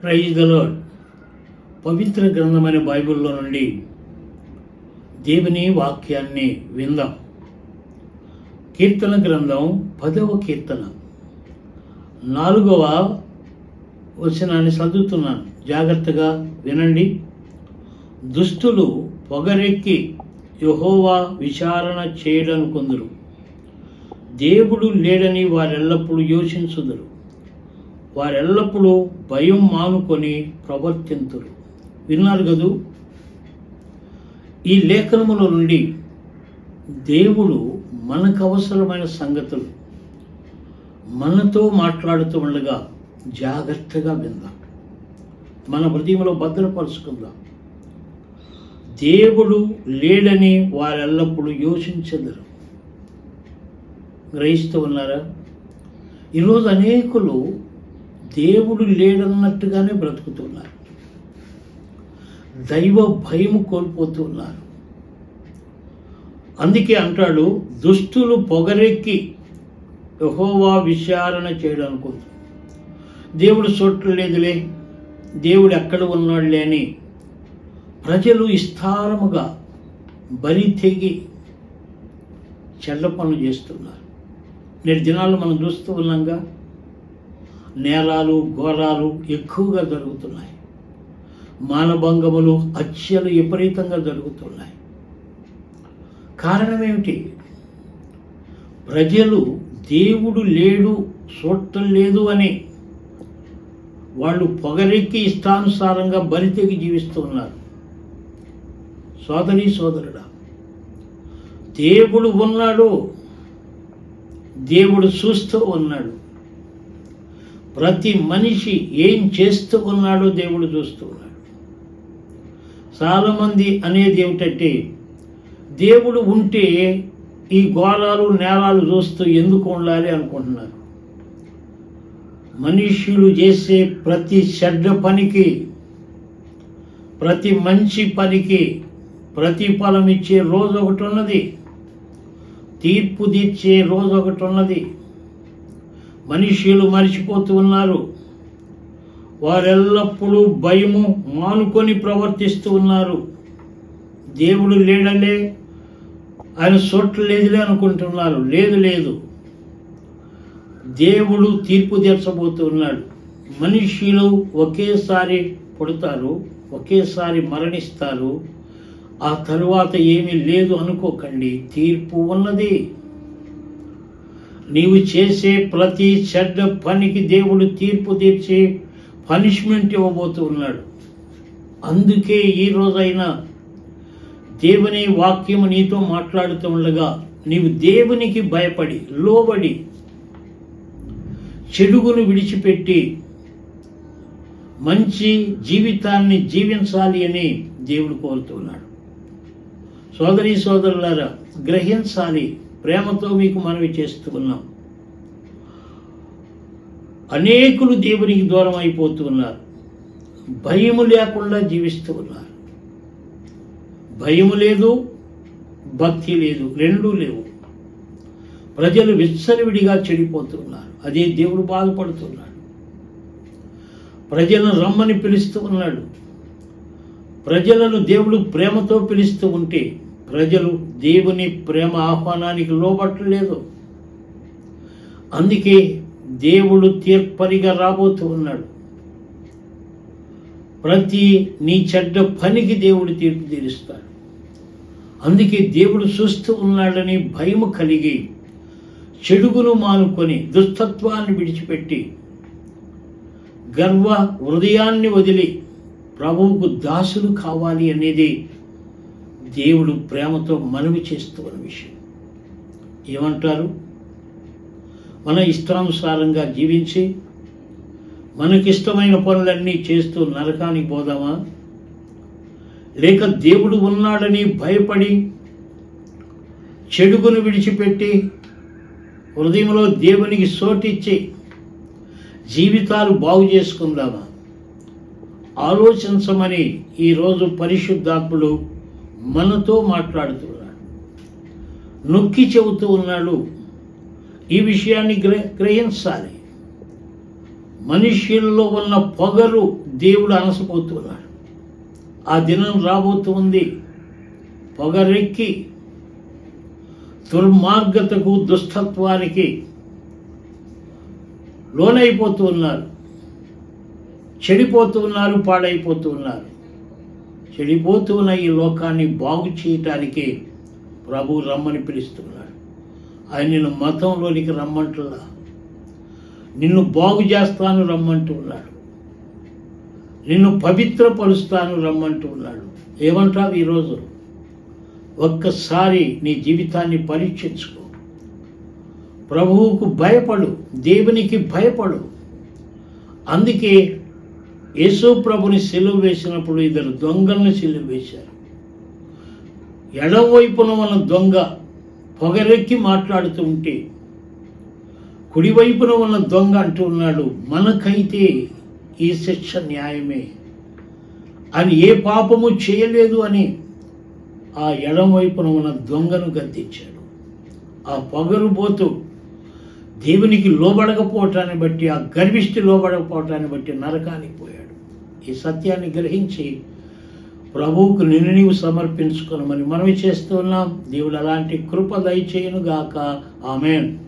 Praise the lord. పవిత్ర గ్రంథమైన బైబిల్లో నుండి దేవుని వాక్యాన్ని విందాం. కీర్తన గ్రంథం 10వ కీర్తన 4వ వచనాన్ని చదువుతున్నాను, జాగ్రత్తగా వినండి. దుష్టులు పొగరెక్కి యెహోవా విచారణ చేయడనుకొందురు, దేవుడు లేడని వారెల్లప్పుడూ యోచించుదురు. వారెల్లప్పుడూ భయం మానుకొని ప్రవర్తింతురు. విన్నారు కదూ, ఈ లేఖనముల నుండి దేవుడు మనకు అవసరమైన సంగతులు మనతో మాట్లాడుతూ ఉండగా జాగ్రత్తగా విందాం, మన హృదయంలో భద్రపరుచుకుందాం. దేవుడు లేడని వారెల్లప్పుడూ యోచించెదరు. గ్రహిస్తూ ఉన్నారా? ఈరోజు అనేకులు దేవుడు లేడన్నట్టుగానే బ్రతుకుతున్నారు, దైవ భయం కోల్పోతున్నారు. అందుకే అంటాడు, దుష్టులు పొగరెక్కి యెహోవా విచారణ చేయడం అనుకుంది. దేవుడు చూడలేదులే, దేవుడు ఎక్కడ ఉన్నాడులే అని ప్రజలు విస్తారముగా బరి తెగి చెడ్డ పనులు చేస్తున్నారు. నేటి దినాల్లో మనం చూస్తూ ఉన్నాంగా, నేరాలు ఘోరాలు ఎక్కువగా జరుగుతున్నాయి. మానభంగములు హత్యలు విపరీతంగా జరుగుతున్నాయి. కారణం ఏమిటి? ప్రజలు దేవుడు లేడు, చూడటం లేదు అని వాళ్ళు పొగరెక్కి ఇష్టానుసారంగా బరితెగి జీవిస్తూ ఉన్నారు. సోదరి సోదరుడా, దేవుడు ఉన్నాడు, దేవుడు చూస్తూ ఉన్నాడు. ప్రతి మనిషి ఏం చేస్తూ ఉన్నాడో దేవుడు చూస్తూ ఉన్నాడు. చాలామంది అనేది ఏమిటంటే, దేవుడు ఉంటే ఈ ఘోరాలు నేరాలు చూస్తూ ఎందుకు ఉండాలి అనుకుంటున్నారు. మనుష్యులు చేసే ప్రతి చెడ్డ పనికి, ప్రతి మంచి పనికి ప్రతిఫలం ఇచ్చే రోజు ఒకటి ఉన్నది, తీర్పు తీర్చే రోజు ఒకటి ఉన్నది. మనుష్యులు మరిచిపోతూ ఉన్నారు. వారెల్లప్పుడూ భయము మానుకొని ప్రవర్తిస్తూ ఉన్నారు. దేవుడు లేడలే, ఆయన చూడలేదులే అనుకుంటున్నారు. లేదు లేదు, దేవుడు తీర్పు తీర్చబోతున్నాడు. మనుష్యులు ఒకేసారి పుడతారు, ఒకేసారి మరణిస్తారు. ఆ తరువాత ఏమీ లేదు అనుకోకండి, తీర్పు ఉన్నది. నీవు చేసే ప్రతి చెడ్డ పనికి దేవుడు తీర్పు తీర్చి పనిష్మెంట్ ఇవ్వబోతూ ఉన్నాడు. అందుకే ఈ రోజైనా దేవుని వాక్యము నీతో మాట్లాడుతూ ఉండగా నీవు దేవునికి భయపడి లోబడి చెడుగును విడిచిపెట్టి మంచి జీవితాన్ని జీవించాలి అని దేవుడు కోరుతున్నాడు. సోదరీ సోదరులారా, గ్రహించాలి. ప్రేమతో మీకు మనవి చేస్తూ ఉన్నాం. అనేకులు దేవునికి దూరం అయిపోతూ ఉన్నారు, భయము లేకుండా జీవిస్తూ ఉన్నారు. భయము లేదు, భక్తి లేదు, రెండూ లేవు. ప్రజలు విచ్చలవిడిగా చెడిపోతున్నారు. అదే దేవుడు బాధపడుతున్నాడు. ప్రజలను రమ్మని పిలుస్తూ ఉన్నాడు. ప్రజలను దేవుడు ప్రేమతో పిలుస్తూ ఉంటే ప్రజలు దేవుని ప్రేమ ఆహ్వానానికి లోబట్టలేదు. అందుకే దేవుడు తీర్పరిగా రాబోతూ ఉన్నాడు. ప్రతి నీ చెడ్డ పనికి దేవుడు తీర్పు తీరుస్తాడు. అందుకే దేవుడు చూస్తూ ఉన్నాడని భయము కలిగి చెడుగును మానుకొని దుష్టత్వాన్ని విడిచిపెట్టి గర్వ హృదయాన్ని వదిలి ప్రభువుకు దాసులు కావాలి అనేది దేవుడు ప్రేమతో మనవి చేస్తున్న విషయం. ఏమంటారు? మన ఇష్టానుసారంగా జీవించి మనకిష్టమైన పనులన్నీ చేస్తూ నరకానికి పోదామా? లేక దేవుడు ఉన్నాడని భయపడి చెడుగును విడిచిపెట్టి హృదయంలో దేవునికి చోటిచ్చి జీవితాలు బాగు చేసుకుందామా? ఆలోచించమని ఈరోజు పరిశుద్ధాత్ముడు మనతో మాట్లాడుతున్నాడు, నొక్కి చెబుతూ ఉన్నాడు. ఈ విషయాన్ని గ్రహించాలి. మనుష్యుల్లో ఉన్న పొగరు దేవుడు అణసపోతున్నాడు. ఆ దినం రాబోతుంది. పొగరెక్కి దుర్మార్గతకు, దుష్టత్వానికి లోనైపోతూ ఉన్నారు. చెడిపోతూ ఉన్నారు, పాడైపోతూ ఉన్నారు. చెడిపోతూ ఉన్న ఈ లోకాన్ని బాగు చేయటానికి ప్రభు రమ్మని పిలుస్తున్నాడు. ఆయన నిన్ను మతంలోనికి రమ్మంటున్నా, నిన్ను బాగు చేస్తాను రమ్మంటూ ఉన్నాడు. నిన్ను పవిత్రపరుస్తాను రమ్మంటూ ఉన్నాడు. ఏమంటావు ఈరోజు? ఒక్కసారి నీ జీవితాన్ని పరీక్షించుకో. ప్రభువుకు భయపడు, దేవునికి భయపడు. అందుకే యేసు ప్రభుని సిలువ వేసినప్పుడు ఇద్దరు దొంగలను సిలువ వేశారు. ఎడమవైపున ఉన్న దొంగ పొగరెక్కి మాట్లాడుతూ ఉంటే, కుడివైపున ఉన్న దొంగ అంటూ ఉన్నాడు, మనకైతే ఈ శిక్ష న్యాయమే అని, ఏ పాపము చేయలేదు అని ఆ ఎడమవైపున ఉన్న దొంగను గద్దించాడు. ఆ పొగరుబోతు దేవునికి లోబడకపోవటాన్ని బట్టి, ఆ గర్విష్టి లోబడకపోవటాన్ని బట్టి నరకానికి పోయాడు. ఈ సత్యాన్ని గ్రహించి ప్రభువుకు నిన్ను నీవు సమర్పించుకోనమని మనవి చేస్తున్నాం. దేవుడు అలాంటి కృప దయచేయును గాక. ఆమేన్.